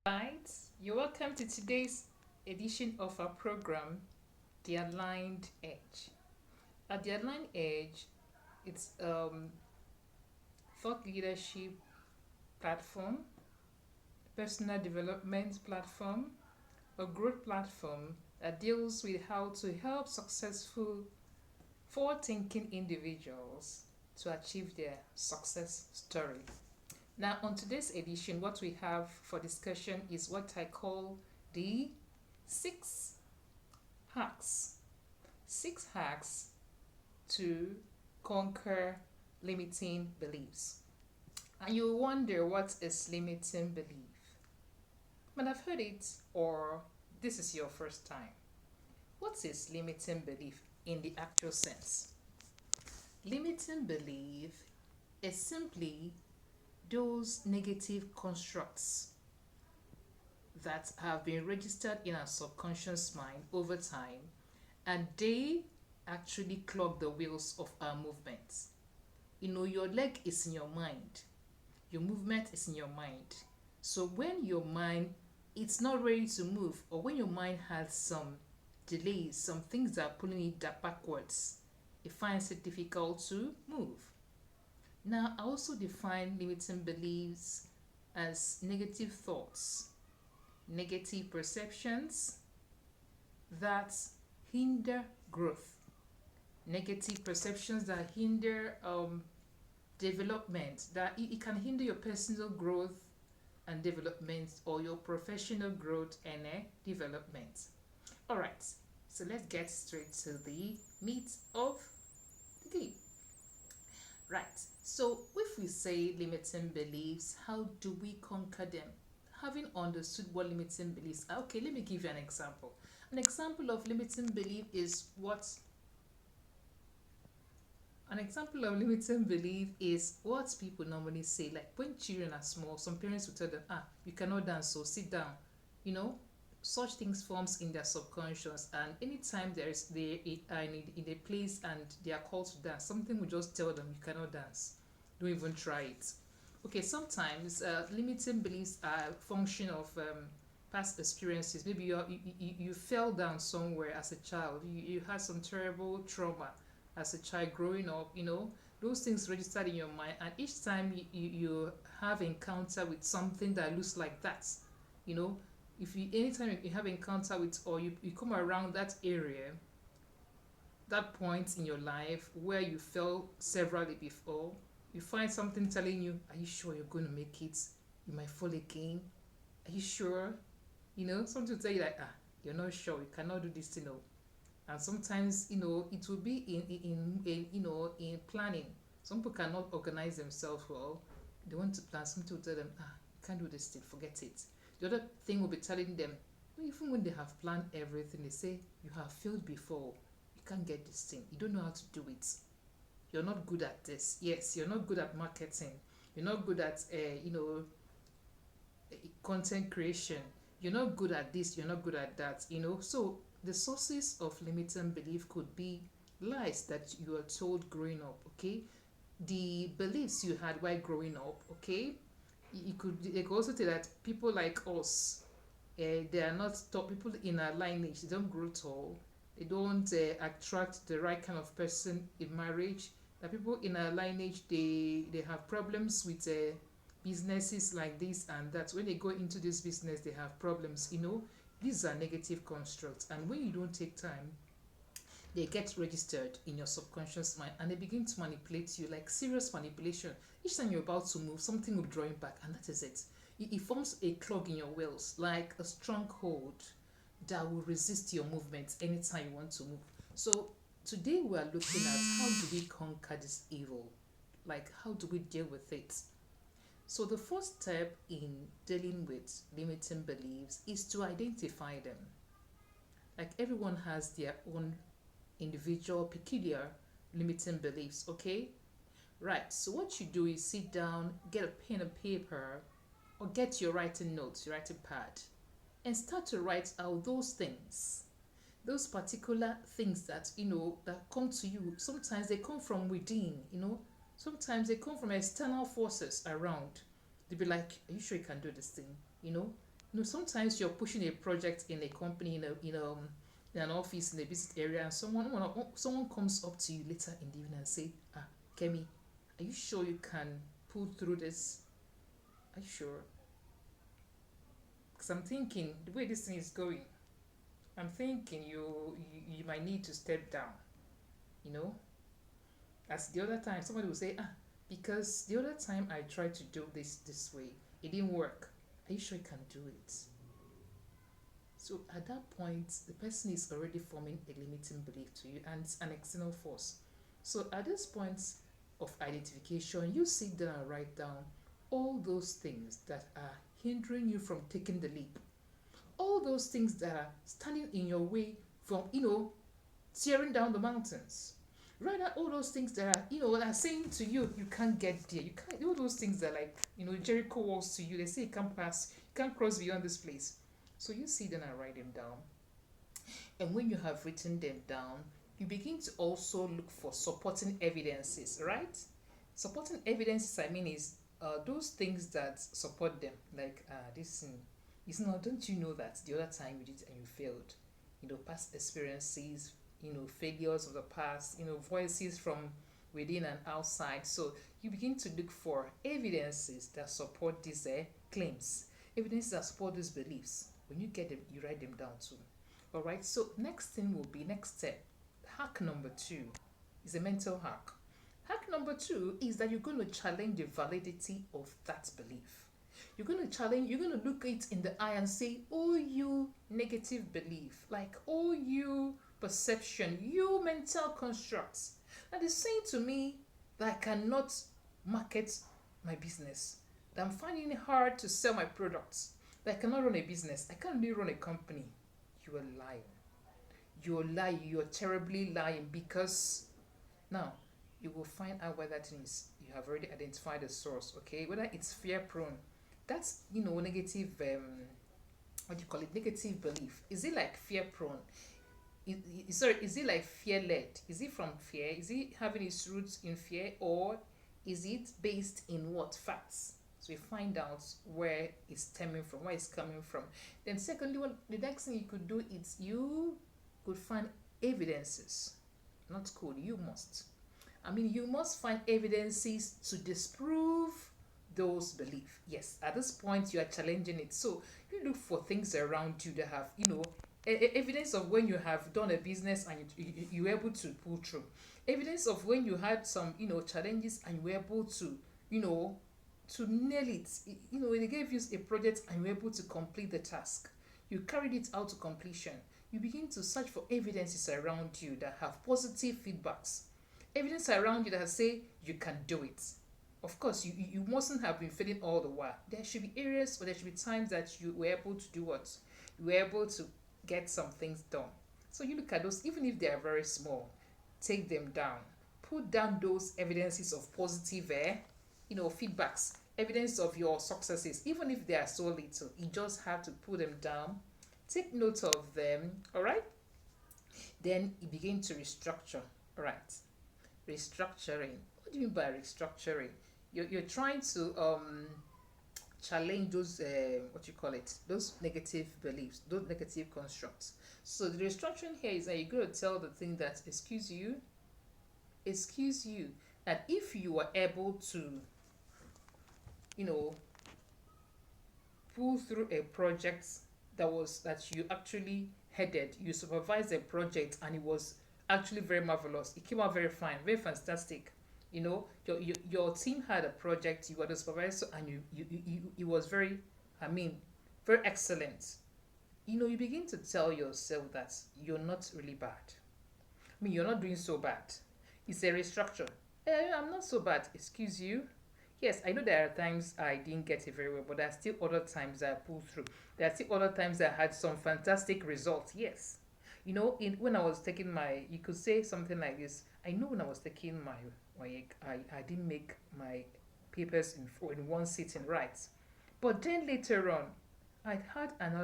Right, you're welcome to today's edition of our program, The Aligned Edge. At The Aligned Edge, it's thought leadership platform, personal development platform, a growth platform that deals with how to help successful, forward-thinking individuals to achieve their success story. Now, on today's edition, what we have for discussion is what I call the six hacks. Six hacks to conquer limiting beliefs. And you wonder, what is limiting belief? But I've heard it, or this is your first time. What is limiting belief in the actual sense? Limiting belief is simply those negative constructs that have been registered in our subconscious mind over time, and they actually clog the wheels of our movements. Your leg is in your mind, your movement is in your mind. So when your mind it's not ready to move, or when your mind has some delays, some things that are pulling it backwards, it finds it difficult to move. Now, I also define limiting beliefs as negative thoughts, negative perceptions that hinder growth, negative perceptions that hinder development, that it can hinder your personal growth and development, or your professional growth and development. All right, so let's get straight to the meat of the day. Right, so if we say limiting beliefs, how do we conquer them? Having understood what limiting beliefs are, okay, let me give you an example. An example of limiting belief is what An example of limiting belief is what people normally say. Like when children are small, some parents will tell them, you cannot dance, so sit down. You know, such things forms in their subconscious, and anytime they are in a place and they are called to dance, something will just tell them you cannot dance. Don't even try it. Okay, sometimes limiting beliefs are a function of past experiences. Maybe you fell down somewhere as a child. You had some terrible trauma as a child growing up. Those things registered in your mind, and each time you have encounter with something that looks like that, you know if you anytime you have encounter with, or you come around that area, that point in your life where you fell severally before, you find something telling you, are you sure you're going to make it? You might fall again. Are you sure? Something to tell you like, you're not sure, you cannot do this thing. And sometimes it will be in planning. Some people cannot organize themselves well. They want to plan something, to tell them, you can't do this thing, forget it. The other thing will be telling them, even when they have planned everything, they say, you have failed before, you can't get this thing, you don't know how to do it, you're not good at this. Yes, you're not good at marketing, you're not good at content creation, you're not good at this, you're not good at that. So the sources of limiting belief could be lies that you are told growing up. Okay, the beliefs you had while growing up. Okay, they could also say that people like us, they are not tall. People in our lineage, they don't grow tall, they don't attract the right kind of person in marriage. That people in our lineage, they have problems with businesses like this and that. When they go into this business, they have problems. These are negative constructs, and when you don't take time, they get registered in your subconscious mind, and they begin to manipulate you, like serious manipulation. Each time you're about to move, something will be drawing back, and that is it. It forms a clog in your wheels, like a stronghold that will resist your movements anytime you want to move. So today we are looking at, how do we conquer this evil? Like, how do we deal with it? So the first step in dealing with limiting beliefs is to identify them. Like, everyone has their own individual peculiar limiting beliefs. Okay, right, so what you do is sit down, get a pen and paper, or get your writing notes, your writing pad, and start to write out those things, those particular things that that come to you. Sometimes they come from within. Sometimes they come from external forces around. They'll be like, are you sure you can do this thing? Sometimes you're pushing a project in a company, in an office, in a business area, and someone comes up to you later in the evening and say, "Ah, Kemi, are you sure you can pull through this? Are you sure?" Because I'm thinking the way this thing is going, I'm thinking you might need to step down. You know, as the other time somebody will say, "Ah, because the other time I tried to do this way, it didn't work. Are you sure you can do it?" So at that point, the person is already forming a limiting belief to you, and it's an external force. So at this point of identification, you sit down and write down all those things that are hindering you from taking the leap, all those things that are standing in your way from, tearing down the mountains. Write out all those things that are, that are saying to you, you can't get there. You can't. All those things that are like, Jericho walls to you. They say you can't pass, you can't cross beyond this place. So you sit down and write them down. And when you have written them down, you begin to also look for supporting evidences, right? Supporting evidences, I mean, is those things that support them. Like, this thing is not, don't you know that the other time you did it and you failed? Past experiences, failures of the past, voices from within and outside. So you begin to look for evidences that support these claims, evidences that support these beliefs. When you get them, you write them down too. All right. So next step. Hack number 2 is a mental hack. Hack number 2 is that you're going to challenge the validity of that belief. You're going to look it in the eye and say, "Oh, you negative belief, like, oh, you perception, you mental constructs that is saying to me that I cannot market my business, that I'm finding it hard to sell my products, that I cannot run a business, I can't really run a company." You are lying. You're lying. You're terribly lying, because now you will find out whether that is, you have already identified the source, okay? Whether it's fear prone. That's, negative, what do you call it? Negative belief. Is it like fear prone? Sorry, is it like fear led? Is it from fear? Is it having its roots in fear, or is it based in what? Facts. So you find out where it's stemming from, where it's coming from. Then secondly, the next thing you could do is you could find evidences. Not could, you must. You must find evidences to disprove those beliefs. Yes, at this point you are challenging it. So you look for things around you that have, evidence of when you have done a business and you were able to pull through. Evidence of when you had some, challenges and you were able to, to nail it. They gave you a project and you were able to complete the task. You carried it out to completion. You begin to search for evidences around you that have positive feedbacks. Evidence around you that say you can do it. Of course, you mustn't have been failing all the while. There should be areas, or there should be times that you were able to do what? You were able to get some things done. So you look at those, even if they are very small, take them down. Put down those evidences of positive feedbacks, evidence of your successes, even if they are so little. You just have to put them down, take note of them. All right. Then you begin to restructure. All right. Restructuring. What do you mean by restructuring? You're trying to challenge those what you call it, those negative beliefs, those negative constructs. So the restructuring here is that you're going to tell the thing that, excuse you, that if you were able to, pull through a project that you actually headed, you supervised a project, and it was actually very marvelous. It came out very fine, very fantastic. Your team had a project, you were the supervisor, and it was very, very excellent. You begin to tell yourself that you're not really bad. You're not doing so bad. It's a restructure. I'm not so bad. Excuse you. Yes, I know there are times I didn't get it very well, but there are still other times I pulled through. There are still other times I had some fantastic results. Yes. When I was taking you could say something like this. I know when I was taking my I didn't make my papers in one sitting right. But then later on, I had another